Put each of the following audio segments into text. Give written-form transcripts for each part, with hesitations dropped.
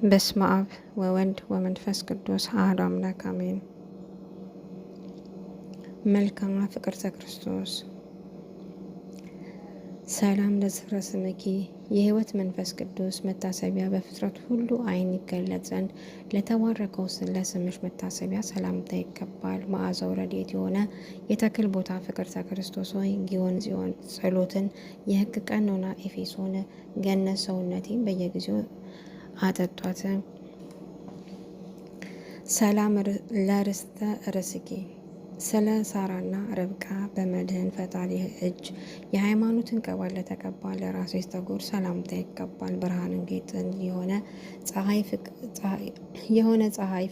በስመ አብ ወወልድ ወመንፈስ ቅዱስ አሐዱ አምላክ አሜን። መልክዓ ፍቅርተ ክርስቶስ ሰላም ለዝክረ ስምኪ የሕይወት መንፈስ ቅዱስ መታሰቢያ በፍጥረት ሁሉ ዓይን ይገለጽ ዘንድ ለተባረከው ለስምሽ መታሰቢያ ሰላምታ ይገባል። መዓዛው ረድኤት የሆነ የተክል ቦታ ፍቅርተ ክርስቶስ ሆይ ጊዮን ጽዮን ጸሎትን የሕግ ቀኖና ኤፌሶን ገነት ሰውነቴን በየጊዜው አጠጧት። ሰላም ለርስተ ርስኪ ስለ ሳራና ርብቃ በመድህን ፈጣሪ እጅ የሃይማኖትን ቅባት ለተቀባ ለራሴ ጠጉር ሰላምታ ይገባል። ብርሃንን ጌጥን የሆነ ፀሐይ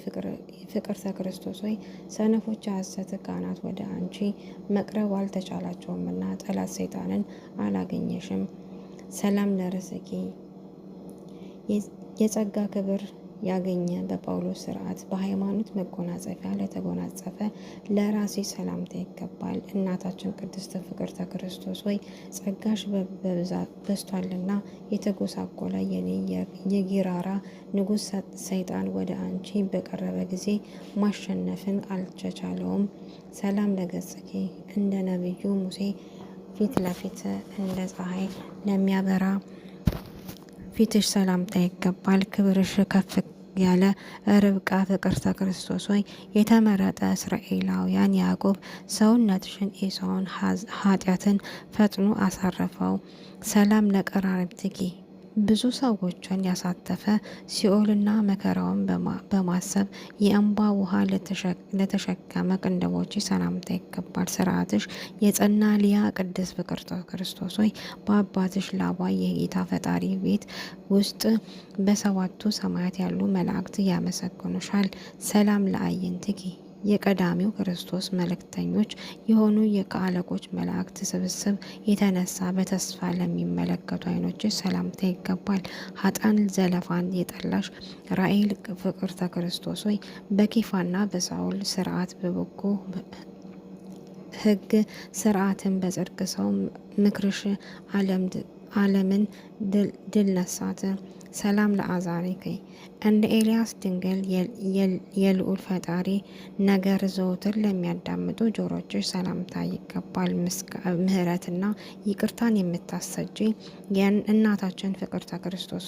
ፍቅርተ ክርስቶስ ሆይ ሰነፎች የሐሰት ካህናት ወደ አንቺ መቅረብ አልተቻላቸውምና ጠላት ሰይጣንን አላገኘሽም። ሰላም ለርስኪ የጸጋ ክብር ያገኘ በጳውሎስ ስርዓት በሃይማኖት መጎናጸፊያ ለተጎናጸፈ ለራሴ ሰላምታ ይገባል። እናታችን ቅድስት ፍቅርተ ክርስቶስ ሆይ ጸጋሽ በዝቷልና የተጎሳቆለ የኔ የጊራራ ንጉሥ ሰይጣን ወደ አንቺ በቀረበ ጊዜ ማሸነፍን አልተቻለውም። ሰላም ለገጽኪ እንደ ነቢዩ ሙሴ ፊት ለፊት እንደ ፀሐይ ለሚያበራ ፊትሽ ሰላምታ ይገባል። ክብርሽ ከፍ ያለ ርብቃ ፍቅርተ ክርስቶስ ሆይ የተመረጠ እስራኤላውያን ያዕቆብ ሰውነትሽን ኤሳውን ኃጢአትን ፈጥኖ አሳረፈው። ሰላም ለቀራንብትኪ ብዙ ሰዎችን ያሳተፈ ሲኦልና መከራውን በማሰብ የእንባ ውሃ ለተሸከመ ቅንድቦች ሰላምታ ይገባል። ስርዓትሽ የጸና ሊያ ቅድስት ፍቅርተ ክርስቶስ ሆይ በአባትሽ ላባ የጌታ ፈጣሪ ቤት ውስጥ በሰባቱ ሰማያት ያሉ መላእክት ያመሰግኑሻል። ሰላም ለአዕይንትኪ የቀዳሚው ክርስቶስ መልእክተኞች የሆኑ ከአለቆች መላእክት ስብስብ የተነሳ በተስፋ ለሚመለከቱ ዓይኖች ሰላምታ ይገባል። ኃጥአን ዘለፋን የጠላሽ ራኤል ፍቅርተ ክርስቶስ ሆይ በኬፋና በሳውል ስርዓት በበጎ ሕግ ስርዓትን በጽድቅ ሰው ምክርሽ ዓለምን ድል ነሳት። ሰላም ለአዛሪከ እንደ ኤልያስ ድንግል የልዑል ፈጣሪ ነገር ዘወትር ለሚያዳምጡ ጆሮችሽ ሰላምታ ይገባል። ምሕረትና ይቅርታን የምታሰጪ እናታችን ፍቅርተ ክርስቶስ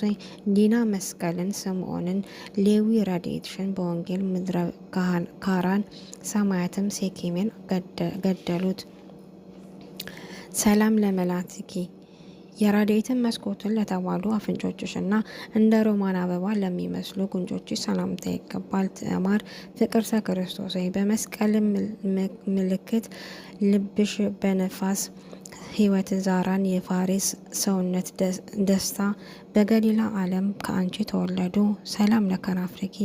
ዲና መስቀልን፣ ስምዖንን፣ ሌዊ ረድኤትሽን በወንጌል ምድረ ካራን ሰማያትም ሴኬምን ገደሉት። ሰላም ለመላትኪ የረድኤትን መስኮትን ለተባሉ አፍንጮችሽና እንደ ሮማን አበባ ለሚመስሉ ጉንጮችሽ ሰላምታ ይገባል። ትዕማር ፍቅርተ ክርስቶስ በመስቀል ምልክት ልብሽ በነፋስ ሕይወት ዛራን የፋሬስ ሰውነት ደስታ በገሊላ ዓለም ከአንቺ ተወለዱ። ሰላም ለከናፍርኪ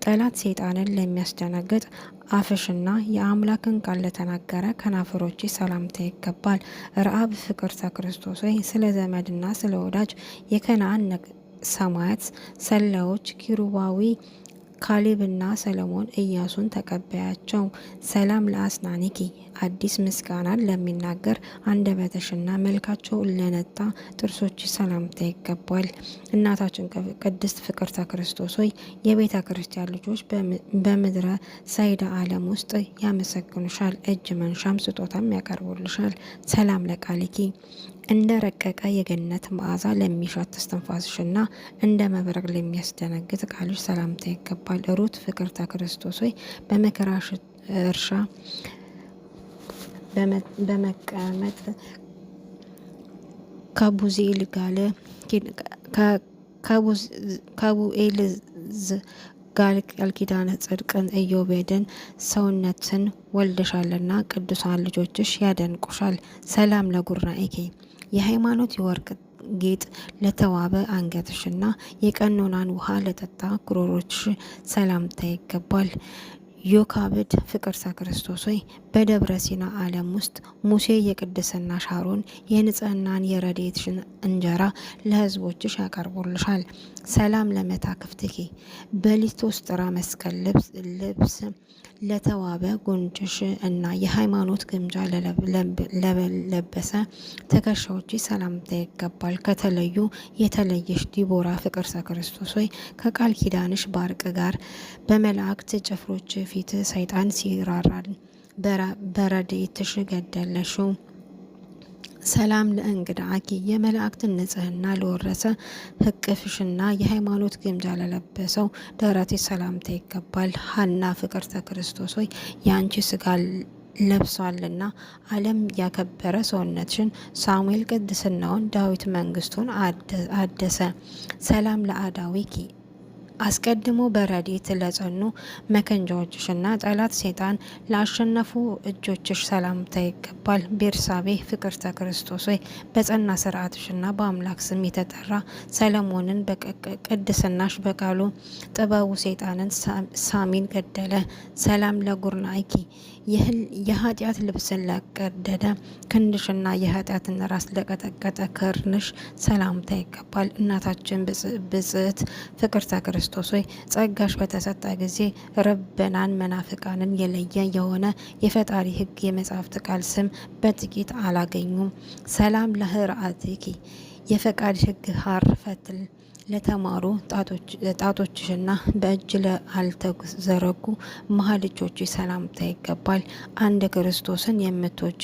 ጠላት ሰይጣንን ለሚያስደነግጥ አፍሽና የአምላክን ቃል ለተናገረ ከናፍሮች ሰላምታ ይገባል። ረአብ ፍቅርተ ክርስቶስ ስለ ዘመድና ስለ ወዳጅ የከነዓን ሰማያት ሰላዮች ኪሩባዊ ካሌብና ሰለሞን ኢያሱን ተቀበያቸው። ሰላም ለአስናኒኪ አዲስ ምስጋናን ለሚናገር አንደበትሽና መልካቸው ለነጣ ጥርሶች ሰላምታ ይገባል። እናታችን ቅድስት ፍቅርተ ክርስቶስ ሆይ የቤተ ክርስቲያን ልጆች በምድረ ሳይዳ ዓለም ውስጥ ያመሰግኑሻል፣ እጅ መንሻም ስጦታም ያቀርቡልሻል። ሰላም ለቃልኪ እንደ ረቀቀ የገነት መዓዛ ለሚሻት እስትንፋስሽና እንደ መብረቅ ለሚያስደነግጥ ቃልሽ ሰላምታ ይገባል። ሩት ፍቅርተ ክርስቶስ ሆይ በመከራሽ እርሻ በመቀመጥ ከቡዜል ጋለ ከቡኤል ጋር ቃል ኪዳነ ጽድቅን ኢዮቤድን ሰውነትን ወልደሻልና ቅዱሳን ልጆችሽ ያደንቁሻል። ሰላም ለጉርናኤኪ የሃይማኖት የወርቅ ጌጥ ለተዋበ አንገትሽና የቀኖናን ውሃ ለጠጣ ጉሮሮችሽ ሰላምታ ይገባል። ዮካብድ ፍቅርተ ክርስቶስ ሆይ በደብረ ሲና ዓለም ውስጥ ሙሴ የቅድስና ሻሮን የንጽህናን የረድኤትሽን እንጀራ ለሕዝቦችሽ ያቀርቡልሻል። ሰላም ለመታክፍትኪ በሊቶስጥራ መስቀል ልብስ ለተዋበ ጉንጭሽ እና የሃይማኖት ግምጃ ለበሰ ትከሻዎች ሰላምታ ይገባል። ከተለዩ የተለየሽ ዲቦራ ፍቅርተ ክርስቶስ ሆይ ከቃል ኪዳንሽ ባርቅ ጋር በመላእክት ጭፍሮች ፊት ሰይጣን ሲራራል በረድኤትሽ ገደለሽው። ሰላም ለእንግድአኪ የመላእክትን ንጽህና ለወረሰ ህቅፍሽና የሃይማኖት ግምጃ ለለበሰው ደረትሽ ሰላምታ ይገባል። ሀና ፍቅርተ ክርስቶስ ሆይ የአንቺ ስጋ ለብሷልና ዓለም ያከበረ ሰውነትሽን ሳሙኤል ቅድስናውን ዳዊት መንግስቱን አደሰ። ሰላም ለአዳዊኪ አስቀድሞ በረድኤት ለጸኑ መከንጃዎችሽና ጠላት ሰይጣን ላሸነፉ እጆችሽ ሰላምታ ይገባል። ቤርሳቤ ፍቅርተ ክርስቶስ ሆይ በጸና ስርዓትሽና በአምላክ ስም የተጠራ ሰለሞንን ቅድስናሽ በቃሉ ጥበቡ ሰይጣንን ሳሚን ገደለ። ሰላም ለጉርናይኪ የኃጢአት ልብስን ለቀደደ ክንድሽና የኃጢአትን ራስ ለቀጠቀጠ ክርንሽ ሰላምታ ይገባል። እናታችን ብጽዕት ፍቅርተ ክርስቶስ ሆይ ጸጋሽ በተሰጠ ጊዜ ረበናን መናፍቃንን የለየ የሆነ የፈጣሪ ሕግ የመጽሐፍት ቃል ስም በጥቂት አላገኙም። ሰላም ለህርአትኪ የፈቃድ ሕግ ሀር ፈትል ለተማሩ ጣቶችሽና በእጅ ለአልተዘረጉ መሀል እጆች ሰላምታ ይገባል። አንድ ክርስቶስን የምትወጂ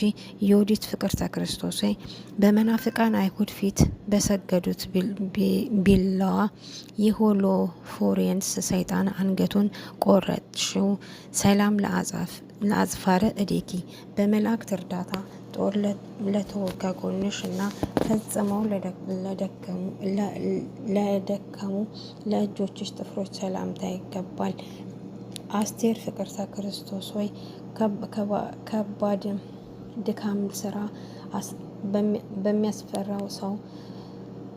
ዮዲት ፍቅርተ ክርስቶስ በመናፍቃን አይሁድ ፊት በሰገዱት ቢላዋ የሆሎፎሬንስ ሰይጣን አንገቱን ቆረጥሽው። ሰላም ለአጽፋረ እዴኪ በመላእክት እርዳታ ጦር ለተወጋ ጎንሽ እና ፈጽመው ለደከሙ ለእጆችሽ ጥፍሮች ሰላምታ ይገባል። አስቴር ፍቅርተ ክርስቶስ ሆይ ከባድ ድካም ስራ በሚያስፈራው ሰው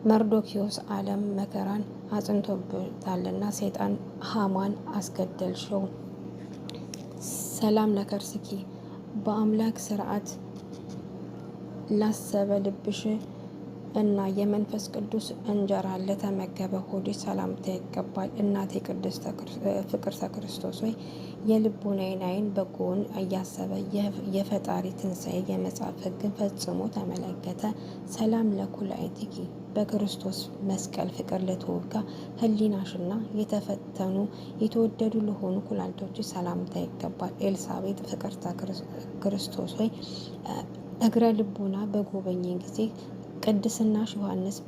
መርዶኪዮስ ዓለም መከራን አጽንቶበታልና ሰይጣን ሃማን አስገደልሽው። ሰላም ለከርስኪ በአምላክ ስርዓት ላሰበ ልብሽ እና የመንፈስ ቅዱስ እንጀራ ለተመገበ ሆድሽ ሰላምታ ይገባል። እናቴ ቅድስት ፍቅርተ ክርስቶስ ሆይ የልቡናዬን ዓይን በጎውን እያሰበ የፈጣሪ ትንሣኤ የመጽሐፍ ሕግን ፈጽሞ ተመለከተ። ሰላም ለኩላይቲኪ በክርስቶስ መስቀል ፍቅር ለተወጋ ሕሊናሽና የተፈተኑ የተወደዱ ለሆኑ ኩላሊቶች ሰላምታ ይገባል። ኤልሳቤጥ ፍቅርተ ክርስቶስ ሆይ እግረ ልቡና በጎበኘ ጊዜ ቅድስናሽ ዮሐንስ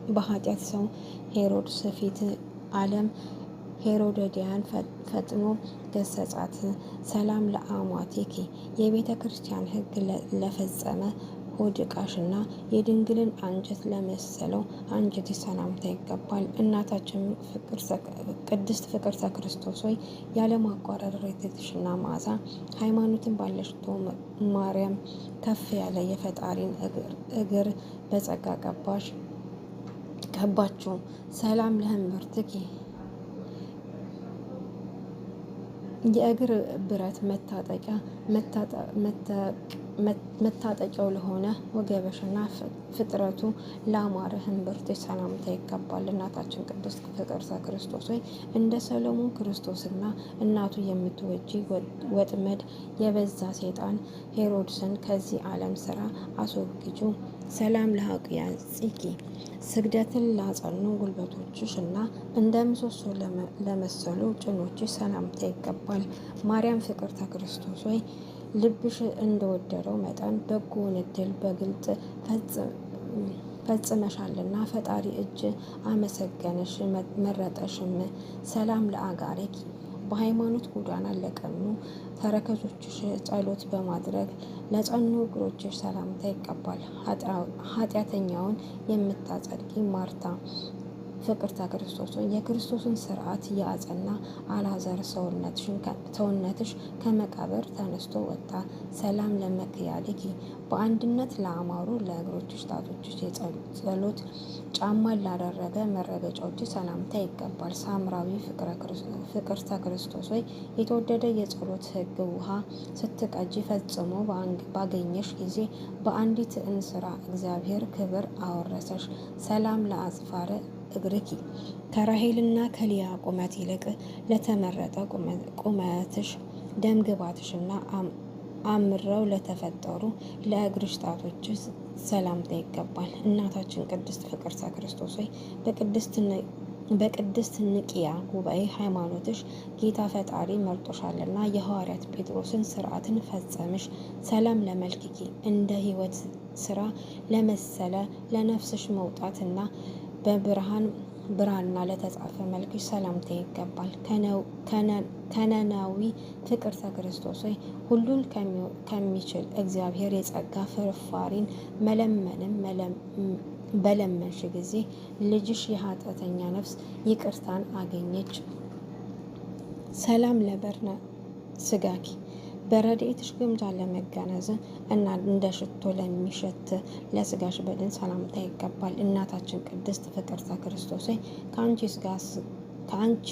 በኃጢአት ሰው ሄሮድስ ፊት ዓለም ሄሮድያን ፈጥኖ ገሰጻት። ሰላም ለአሟቴኪ የቤተ ክርስቲያን ሕግ ለፈጸመ ሆድቃሽና የድንግልን አንጀት ለመሰለው አንጀት ሰላምታ ይገባል። እናታችን ቅድስት ፍቅርተ ክርስቶስ ሆይ ያለማቋረጥ ረድኤትሽና መዓዛ ሃይማኖትን ባለሽቶ ማርያም ከፍ ያለ የፈጣሪን እግር በጸጋ ቀባችሁ። ሰላም ለህምርትኪ የእግር ብረት መታጠቂያው ለሆነ ወገበሽና ፍጥረቱ ለአማረ ህንብርትሽ ሰላምታ ይገባል። እናታችን ቅድስት ፍቅርተ ክርስቶስ ሆይ እንደ ሰሎሞን ክርስቶስና እናቱ የምትወጂ ወጥመድ የበዛ ሰይጣን ሄሮድስን ከዚህ ዓለም ስራ አስወግጁ። ሰላም ለሐቁያጽኪ ስግደትን ላጸኑ ጉልበቶችሽ እና እንደ ምሰሶ ለመሰሉ ጭኖችሽ ሰላምታ ይገባል። ማርያም ፍቅርተ ክርስቶስ ሆይ ልብሽ እንደወደደው መጠን በጎውን ዕድል በግልጥ ፈጽመሻልና ፈጣሪ እጅ አመሰገነሽ መረጠሽም። ሰላም ለአጋሬኪ በሃይማኖት ጎዳና ለቀኑ ተረከዞችሽ ጸሎት በማድረግ ለጸኑ እግሮችሽ ሰላምታ ይገባል። ኃጢአተኛውን የምታጸድቂ ማርታ ፍቅርተ ክርስቶስ ሆይ የክርስቶስን ስርዓት ያጸና አልዓዛር ሰውነትሽ ከመቃብር ተነስቶ ወጣ። ሰላም ለመክያድኪ በአንድነት ለአማሩ ለእግሮችሽ ጣቶችሽ የጸሎት ጫማን ላደረገ መረገጫዎች ሰላምታ ይገባል። ሳምራዊ ፍቅርተ ክርስቶስ ሆይ የተወደደ የጸሎት ሕግ ውሃ ስትቀጂ ፈጽሞ ባገኘሽ ጊዜ በአንዲት እንስራ እግዚአብሔር ክብር አወረሰሽ። ሰላም ለአጽፋረ እግርኪ ከራሄልና ከሊያ ቁመት ይልቅ ለተመረጠ ቁመትሽ ደምግባትሽና አምረው ለተፈጠሩ ለእግርሽ ጣቶች ሰላምታ ይገባል። እናታችን ቅድስት ፍቅርተ ክርስቶስ ሆይ በቅድስት ንቅያ ጉባኤ ሃይማኖትሽ ጌታ ፈጣሪ መርጦሻልና የሐዋርያት ጴጥሮስን ስርዓትን ፈጸምሽ። ሰላም ለመልክኪ እንደ ሕይወት ስራ ለመሰለ ለነፍስሽ መውጣትና ብራና ለተጻፈ መልክሽ ሰላምታ ይገባል። ከነናዊ ፍቅርተ ክርስቶስ ሆይ ሁሉን ከሚችል እግዚአብሔር የጸጋ ፍርፋሪን በለመንሽ ጊዜ ልጅሽ የኃጢአተኛ ነፍስ ይቅርታን አገኘች። ሰላም ለበርነ ስጋኪ በረድኤትሽ ግምጃ ለመጋነዝ እና እንደ ሽቶ ለሚሸት ለስጋሽ በድን ሰላምታ ይገባል። እናታችን ቅድስት ፍቅርተ ክርስቶስ ሆይ ከአንቺ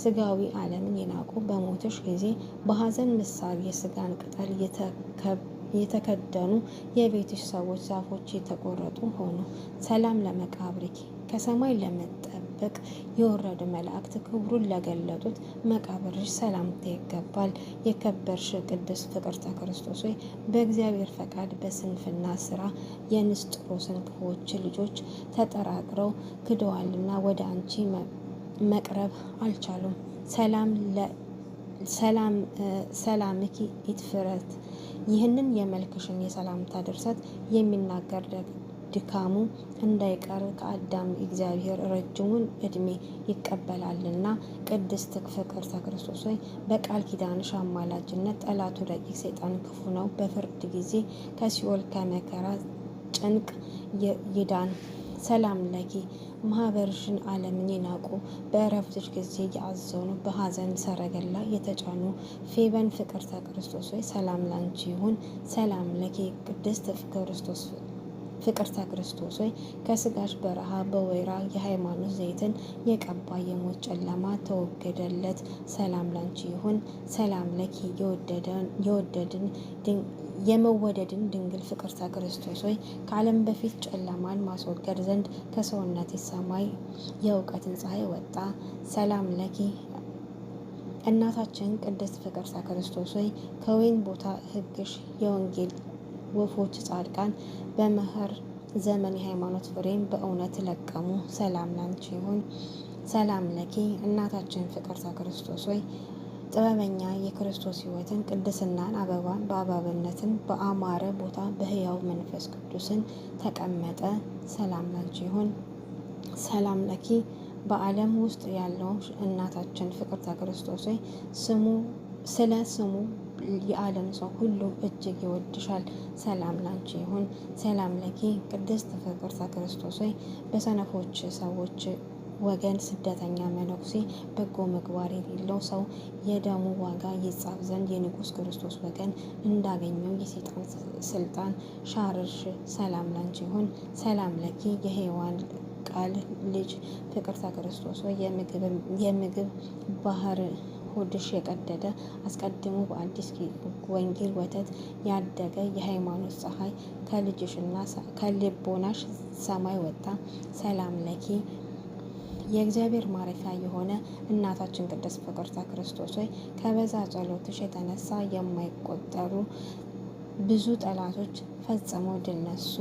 ስጋዊ ዓለምን የናቁ በሞትሽ ጊዜ በሐዘን ምሳሌ የስጋን ቅጠል የተከደኑ የቤትሽ ሰዎች ዛፎች የተቆረጡ ሆኑ። ሰላም ለመቃብርኪ ከሰማይ ለመጠበቅ የወረዱ መላእክት ክብሩን ለገለጡት መቃብርሽ ሰላምታ ይገባል። የከበርሽ ቅድስት ፍቅርተ ክርስቶስ ሆይ በእግዚአብሔር ፈቃድ በስንፍና ስራ የንስጥሮስን ክፉዎች ልጆች ተጠራጥረው ክደዋልና ወደ አንቺ መቅረብ አልቻሉም። ሰላምኪ ኢትፍረት ይህንን የመልክሽን የሰላምታ ድርሰት የሚናገር ድካሙ እንዳይቀር ከአዳም እግዚአብሔር ረጅሙን ዕድሜ ይቀበላልና። ቅድስት ፍቅርተ ክርስቶስ ሆይ በቃል ኪዳንሽ አማላጅነት ጠላቱ ረቂቅ ሰይጣን ክፉ ነው በፍርድ ጊዜ ከሲኦል ከመከራ ጭንቅ ይዳን። ሰላም ለኪ ማህበርሽን ዓለምን የናቁ በእረፍትሽ ጊዜ ያዘኑ በሐዘን ሰረገላ የተጫኑ ፌበን ፍቅርተ ክርስቶስ ሆይ ሰላም ላንቺ ይሁን። ሰላም ለኪ ቅድስት ፍቅርተ ክርስቶስ ሆይ ከስጋሽ በረሃ በወይራ የሃይማኖት ዘይትን የቀባ የሞት ጨለማ ተወገደለት። ሰላም ላንቺ ይሁን። ሰላም ለኪ የመወደድን ድንግል ፍቅርተ ክርስቶስ ሆይ ከዓለም በፊት ጨለማን ማስወገድ ዘንድ ከሰውነት ሰማይ የእውቀትን ፀሐይ ወጣ። ሰላም ለኪ እናታችን ቅድስት ፍቅርተ ክርስቶስ ሆይ ከወይን ቦታ ሕግሽ የወንጌል ወፎች ጻድቃን በመኸር ዘመን የሃይማኖት ፍሬን በእውነት ለቀሙ። ሰላም ላንቺ ይሁን። ሰላም ለኪ እናታችን ፍቅርተ ክርስቶስ ሆይ ጥበበኛ የክርስቶስ ሕይወትን ቅድስናን አበባን በአባብነትን በአማረ ቦታ በሕያው መንፈስ ቅዱስን ተቀመጠ። ሰላም ላንቺ ይሁን። ሰላም ለኪ በዓለም ውስጥ ያለው እናታችን ፍቅርተ ክርስቶስ ሆይ ስለ ስሙ የዓለም ሰው ሁሉ እጅግ ይወድሻል። ሰላም ላንቺ ይሁን። ሰላም ለኪ ቅድስት ፍቅርተ ክርስቶስ ሆይ በሰነፎች ሰዎች ወገን ስደተኛ መነኩሴ በጎ ምግባር የሌለው ሰው የደሙ ዋጋ ይጻፍ ዘንድ የንጉሥ ክርስቶስ ወገን እንዳገኘው የሰይጣን ስልጣን ሻርሽ። ሰላም ላንቺ ይሁን። ሰላም ለኪ የሔዋን ቃል ልጅ ፍቅርተ ክርስቶስ ሆይ የምግብ ባህር ሆድሽ የቀደደ አስቀድሞ በአዲስ ወንጌል ወተት ያደገ የሃይማኖት ፀሐይ ከልጅሽና ከልቦናሽ ሰማይ ወጣ። ሰላም ለኪ የእግዚአብሔር ማረፊያ የሆነ እናታችን ቅድስት ፍቅርተ ክርስቶስ ሆይ ከበዛ ጸሎትሽ የተነሳ የማይቆጠሩ ብዙ ጠላቶች ፈጽመው ድል ነሱ።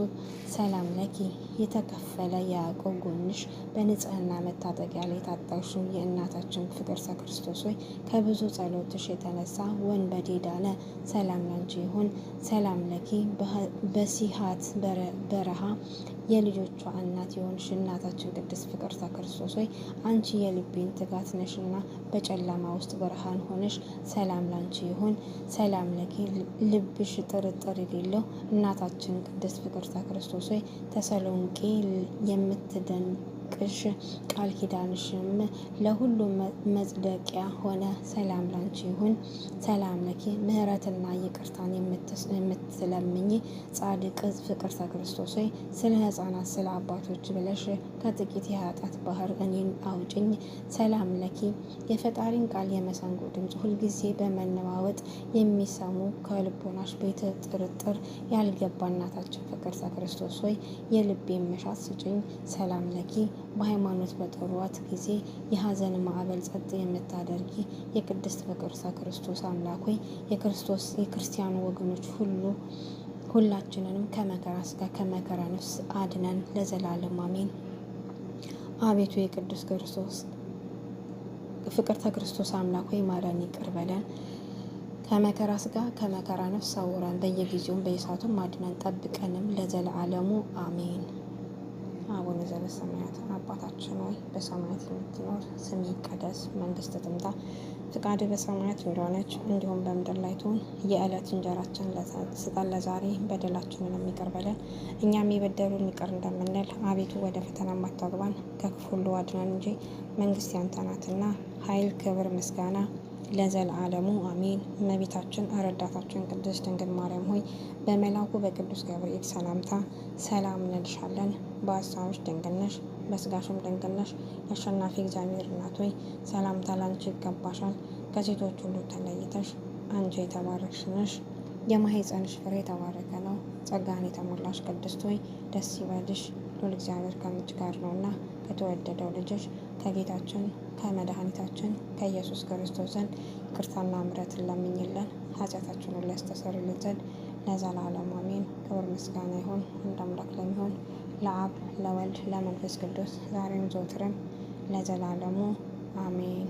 ሰላም ለኪ የተከፈለ የያዕቆብ ጎንሽ በንጽህና መታጠቂያ ላይ የታጠቅሽው የእናታችን ፍቅርተ ክርስቶስ ሆይ ከብዙ ጸሎትሽ የተነሳ ወንበዴ ዳነ። ሰላም ላንቺ ይሁን። ሰላም ለኪ በሲሃት በረሃ የልጆቿ እናት የሆንሽ እናታችን ቅድስት ፍቅርተ ክርስቶስ ሆይ አንቺ የልቤን ትጋት ነሽና በጨለማ ውስጥ ብርሃን ሆነሽ ሰላም ላንቺ ይሁን። ሰላም ለኪ ልብሽ ጥርጥር የሌለው እናታችን ቅድስት ፍቅርተ ክርስቶስ ሆይ ተሰሎንቄ ጽድቅሽ ቃል ኪዳንሽም ለሁሉም መጽደቂያ ሆነ። ሰላም ላንቺ ይሁን። ሰላም ለኪ ምሕረትና ይቅርታን የምትለምኝ ጻድቅ ፍቅርተ ክርስቶስ ሆይ ስለ ሕፃናት ስለ አባቶች ብለሽ ከጥቂት የኃጢአት ባህር እኔን አውጭኝ። ሰላም ለኪ የፈጣሪን ቃል የመሰንቆ ድምፅ ሁልጊዜ በመነዋወጥ የሚሰሙ ከልቦናሽ ቤት ጥርጥር ያልገባ እናታችን ፍቅርተ ክርስቶስ ሆይ የልቤን መሻት ስጭኝ። ሰላም ለኪ በሃይማኖት በጠሯት ጊዜ የሐዘን ማዕበል ጸጥ የምታደርጊ የቅድስት ፍቅርተ ክርስቶስ አምላክ ሆይ የክርስቲያኑ ወገኖች ሁላችንንም ከመከራ ሥጋ ከመከራ ነፍስ አድነን ለዘላለም አሜን። አቤቱ የቅዱስ ክርስቶስ ፍቅርተ ክርስቶስ አምላክ ሆይ ማረን፣ ይቅር በለን፣ ከመከራ ሥጋ ከመከራ ነፍስ ሰውረን፣ በየጊዜውም በየሰዓቱም አድነን ጠብቀንም ለዘላለሙ አሜን። አቡነ ዘበሰማያት አባታችን ሆይ በሰማያት የምትኖር ስምህ ይቀደስ፣ መንግስትህ ትምጣ፣ ፍቃድህ በሰማያት እንደሆነች እንዲሁም በምድር ላይ ትሁን። የዕለት እንጀራችንን ስጠን ዛሬ፣ በደላችንን ይቅር በለን እኛም የበደሉን ይቅር እንደምንል፣ አቤቱ ወደ ፈተና አታግባን ከክፉ ሁሉ አድነን እንጂ መንግስት ያንተ ናትና፣ ኃይል፣ ክብር፣ ምስጋና ለዘላለሙ አሜን። እመቤታችን ረዳታችን ቅድስት ድንግል ማርያም ሆይ በመልአኩ በቅዱስ ገብርኤል ሰላምታ ሰላም እንልሻለን። በሀሳብሽ ድንግል ነሽ፣ በስጋሽም ድንግል ነሽ። የአሸናፊ እግዚአብሔር እናት ሆይ ሰላምታ ላንቺ ይገባሻል። ከሴቶች ሁሉ ተለይተሽ አንቺ የተባረክሽ ነሽ፣ የማኅፀንሽ ፍሬ የተባረከ ነው። ጸጋን የተሞላሽ ቅድስት ሆይ ደስ ይበልሽ፣ ሉል እግዚአብሔር ከአንቺ ጋር ነውና ከተወደደው ልጅሽ ከጌታችን ከመድኃኒታችን ከኢየሱስ ክርስቶስ ዘንድ ይቅርታና ምሕረትን ለምኝልን ኃጢአታችንን ሁሉ ያስተሰርይልን ዘንድ ለዘላለሙ አሜን። ክብር ምስጋና ይሁን አንድ አምላክ ለሚሆን ለአብ ለወልድ ለመንፈስ ቅዱስ ዛሬም ዘወትርም ለዘላለሙ አሜን።